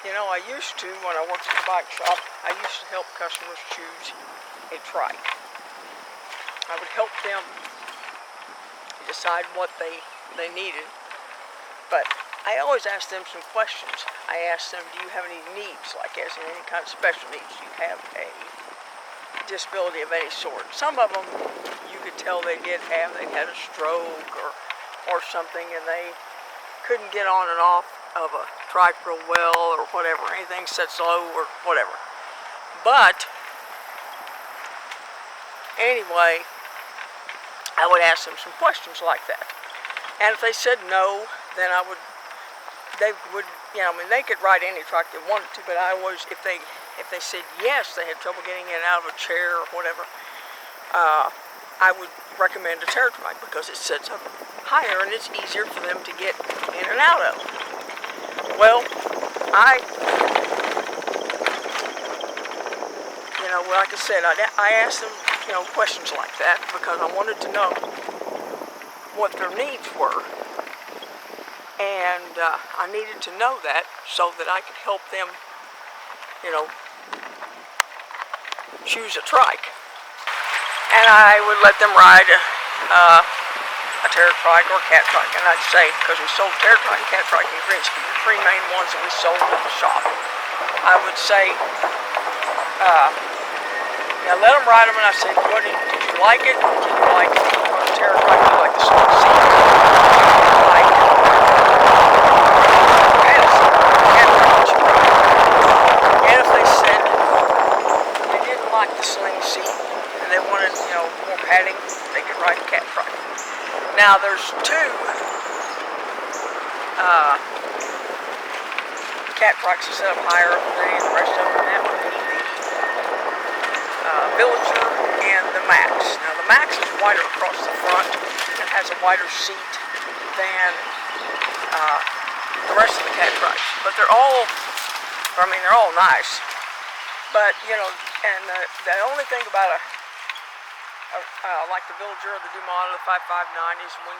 You know, I used to, when I worked at the bike shop, I used to help customers choose a trike. I would help them decide what they needed, but I always asked them some questions. I asked them, do you have any needs, like as in any kind of special needs? Do you have a disability of any sort? Some of them you could tell they did have. They had a stroke or something, and they couldn't get on and off of a trike real well or whatever, anything set slow or whatever. But anyway, I would ask them some questions like that. And if they said no, then they would, you know, I mean, they could ride any trike they wanted to, but I always, if they said yes, they had trouble getting in and out of a chair or whatever, I would recommend a Terra Trike because it sits up higher and it's easier for them to get in and out of. Well, you know, like I said, I asked them, you know, questions like that because I wanted to know what their needs were. And I needed to know that so that I could help them, you know, choose a trike. And I would let them ride a Terra Trike or Catrike. And I'd say, because we sold Terra Trike and Catrike and Greensky, the three main ones that we sold at the shop, I would say, yeah, let them ride them, and I said, did you like it? Did you like it? Or Terra Trike, did you like the song seat? Like it? And if they said they didn't like the sling seat and they wanted, you know, more padding, they could ride a Catrike. Now there's two Catrikes that set up higher than the rest of them, and that would be the Villager and the Max. Now the Max is wider across the front and has a wider seat than the rest of the Catrikes, but they're all, I mean, they're all nice. But you know, and the only thing about like the Villager or the Dumont or the 559 is when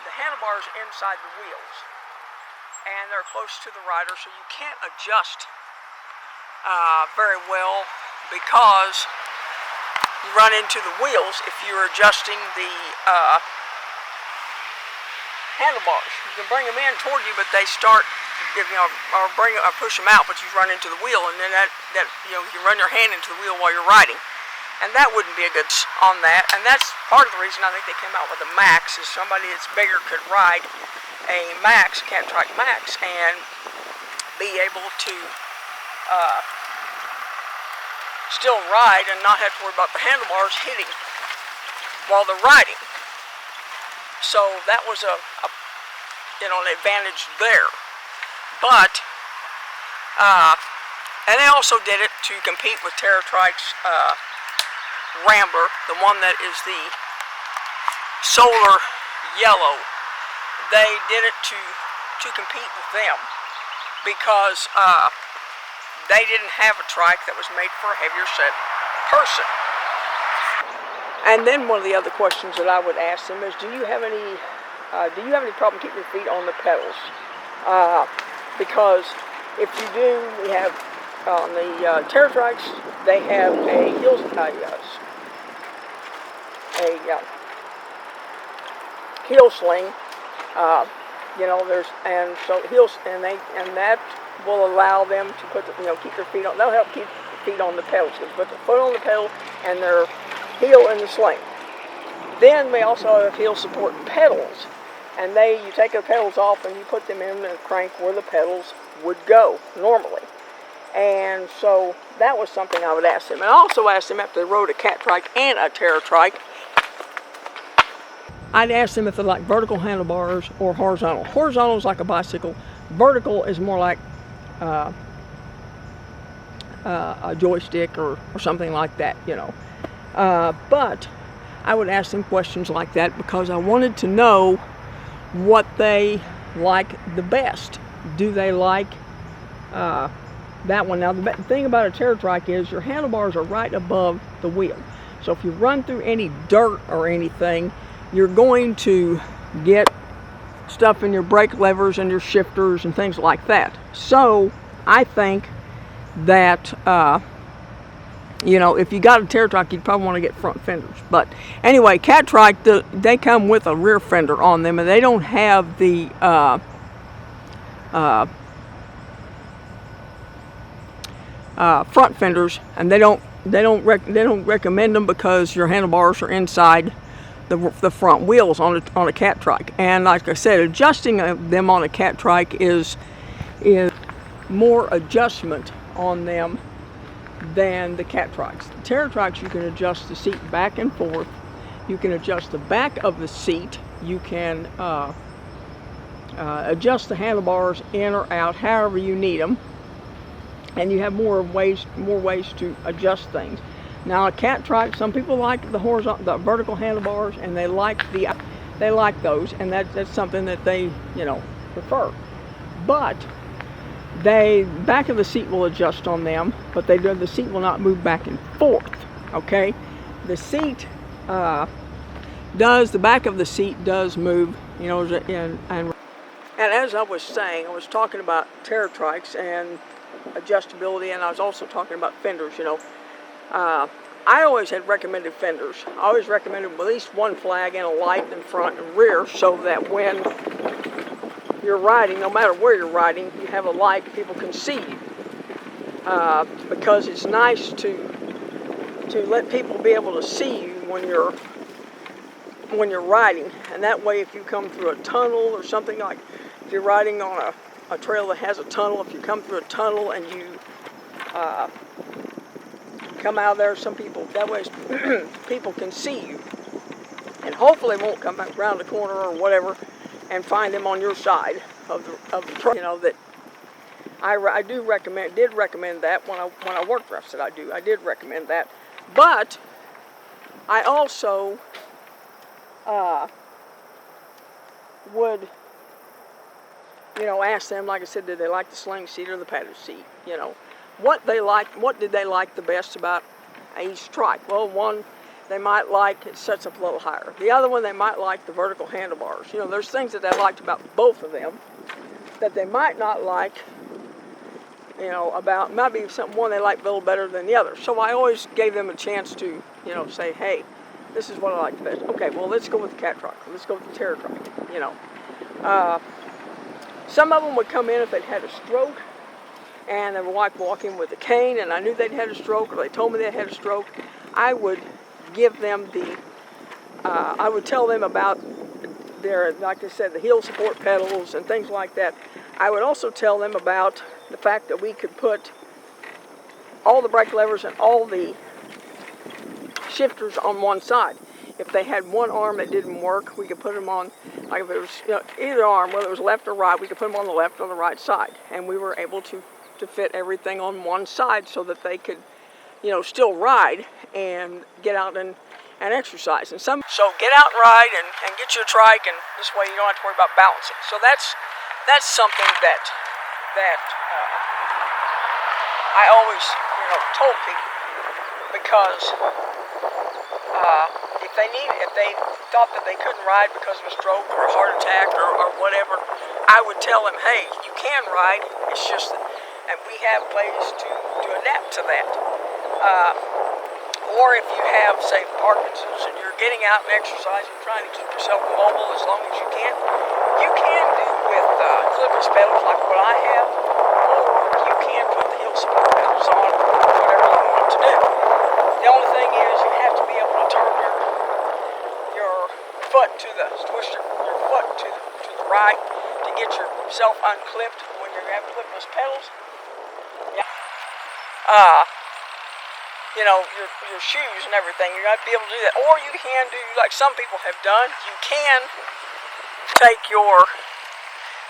the handlebars are inside the wheels and they're close to the rider, so you can't adjust very well because you run into the wheels if you're adjusting the handlebars. You can bring them in toward you, but they start, you know, or push them out, but you run into the wheel, and then that you know, you run your hand into the wheel while you're riding, and that wouldn't be a good on that. And that's part of the reason I think they came out with a Max, is somebody that's bigger could ride a Max, a Catrike Max, and be able to still ride and not have to worry about the handlebars hitting while they're riding. So that was you know, an advantage there. But and they also did it to compete with Terra Trike's Rambler, the one that is the solar yellow. They did it to compete with them because they didn't have a trike that was made for a heavier set person. And then one of the other questions that I would ask them is, do you have any problem keeping your feet on the pedals? Because if you do, we have on the Terra Trikes, they have a heel sling. You know, and that will allow them to put keep their feet on. They'll help keep their feet on the pedals. They put their foot on the pedal and their heel in the sling. Then we also have heel support pedals, and you take the pedals off and you put them in the crank where the pedals would go normally. And so that was something I would ask them. And I also asked them after they rode a Catrike and a Terra Trike, I'd ask them if they like vertical handlebars or horizontal. Horizontal is like a bicycle. Vertical is more like a joystick or something like that, you know. But I would ask them questions like that because I wanted to know what they like the best. Do they like that one? Now the thing about a Terra Trike is your handlebars are right above the wheel. So if you run through any dirt or anything, you're going to get stuff in your brake levers and your shifters and things like that. So I think that you know, if you got a Terra Trike, you'd probably want to get front fenders. But anyway, Catrike, they come with a rear fender on them, and they don't have the front fenders, and they don't recommend them because your handlebars are inside the front wheels on a Catrike. And like I said, adjusting them on a Catrike is more adjustment on them than the Catrikes. The Terra Trikes, you can adjust the seat back and forth. You can adjust the back of the seat. You can adjust the handlebars in or out, however you need them. And you have more ways to adjust things. Now a Catrike, some people like the vertical handlebars, and they like those, and that's something that they, you know, prefer. But back of the seat will adjust on them, but the seat will not move back and forth. Okay, the seat the back of the seat does move, you know, and as I was saying, I was talking about Terra Trikes and adjustability, and I was also talking about fenders. You know, I always had recommended fenders. I always recommended at least one flag and a light in front and rear, so that when you're riding, no matter where you're riding, you have a light, people can see you. Because it's nice to let people be able to see you when you're riding, and that way, if you come through a tunnel or something, like if you're riding on a trail that has a tunnel, if you come through a tunnel and you come out of there, that way people can see you, and hopefully won't come back around the corner or whatever and find them on your side of the trail. You know, that I did recommend that when I worked roughs that I did recommend that. But I also would, you know, ask them, like I said, did they like the sling seat or the padded seat? You know, what did they like the best about each trike? Well, one, they might like it sets up a little higher. The other one, they might like the vertical handlebars. You know, there's things that they liked about both of them that they might not like, you know, might be one they like a little better than the other. So I always gave them a chance to, you know, say, hey, this is what I like the best. Okay, well, let's go with the Catrike. Let's go with the Terra Trike, you know. Some of them would come in if they'd had a stroke, and they would like walking with a cane, and I knew they'd had a stroke, or they told me they had a stroke. I would give them I would tell them about their, like I said, the heel support pedals and things like that. I would also tell them about the fact that we could put all the brake levers and all the shifters on one side. If they had one arm that didn't work, we could put them on, like if it was, you know, either arm, whether it was left or right, we could put them on the left or the right side. And we were able to fit everything on one side so that they could, you know, still ride and get out and exercise. And so get out and ride and get your trike, and this way you don't have to worry about balancing. So that's something that I always, you know, told people, because if they thought that they couldn't ride because of a stroke or a heart attack or whatever, I would tell them, hey, you can ride. It's just that, and we have ways to adapt to that. Or if you have, say, Parkinson's and you're getting out and exercising, trying to keep yourself mobile as long as you can do with clipless pedals like what I have, or you can put the heel support pedals on, whatever you want to do. The only thing is you have to be able to turn your foot twist your foot to the right to get yourself unclipped when you have clipless pedals. Yeah. You know, your shoes and everything, you're going to be able to do that. Or you can do, like some people have done, you can take your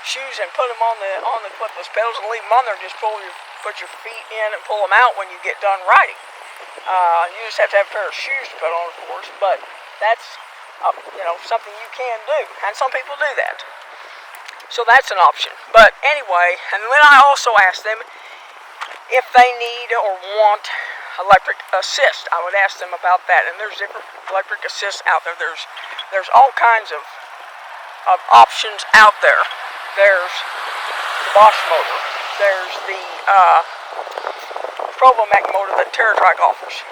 shoes and put them on the clipless pedals and leave them on there, and just put your feet in and pull them out when you get done riding. You just have to have a pair of shoes to put on, of course, but that's, you know, something you can do, and some people do that. So that's an option. But anyway, and then I also ask them if they need or want electric assist. I would ask them about that, and there's different electric assists out there. There's all kinds of options out there. There's the Bosch motor, there's the Recumbent motor that Terra Trike offers.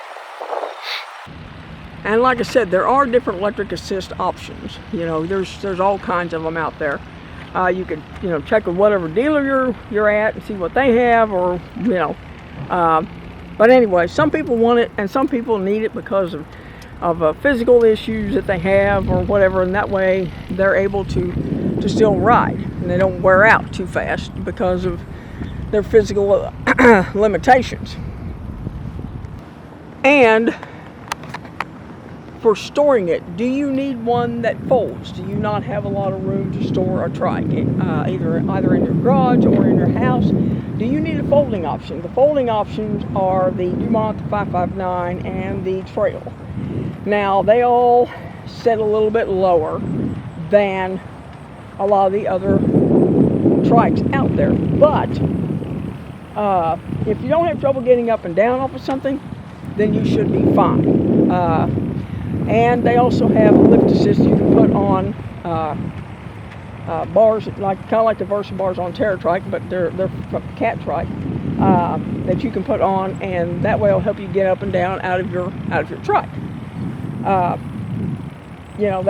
And like I said, there are different electric assist options. You know, there's all kinds of them out there. You could, you know, check with whatever dealer you're at and see what they have, or, you know. But anyway, some people want it and some people need it because of physical issues that they have or whatever, and that way they're able to still ride and they don't wear out too fast because of their physical limitations. And for storing it, do you need one that folds? Do you not have a lot of room to store a trike, either in your garage or in your house? Do you need a folding option? The folding options are the Dumont 559 and the Trail. Now, they all set a little bit lower than a lot of the other trikes out there, but if you don't have trouble getting up and down off of something, then you should be fine. And they also have a lift assist you can put on bars, kind of like the Versa bars on Terra Trike, but they're from Catrike, that you can put on, and that way it'll help you get up and down out of your trike. You know,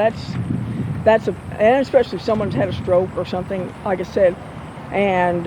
and especially if someone's had a stroke or something, like I said, and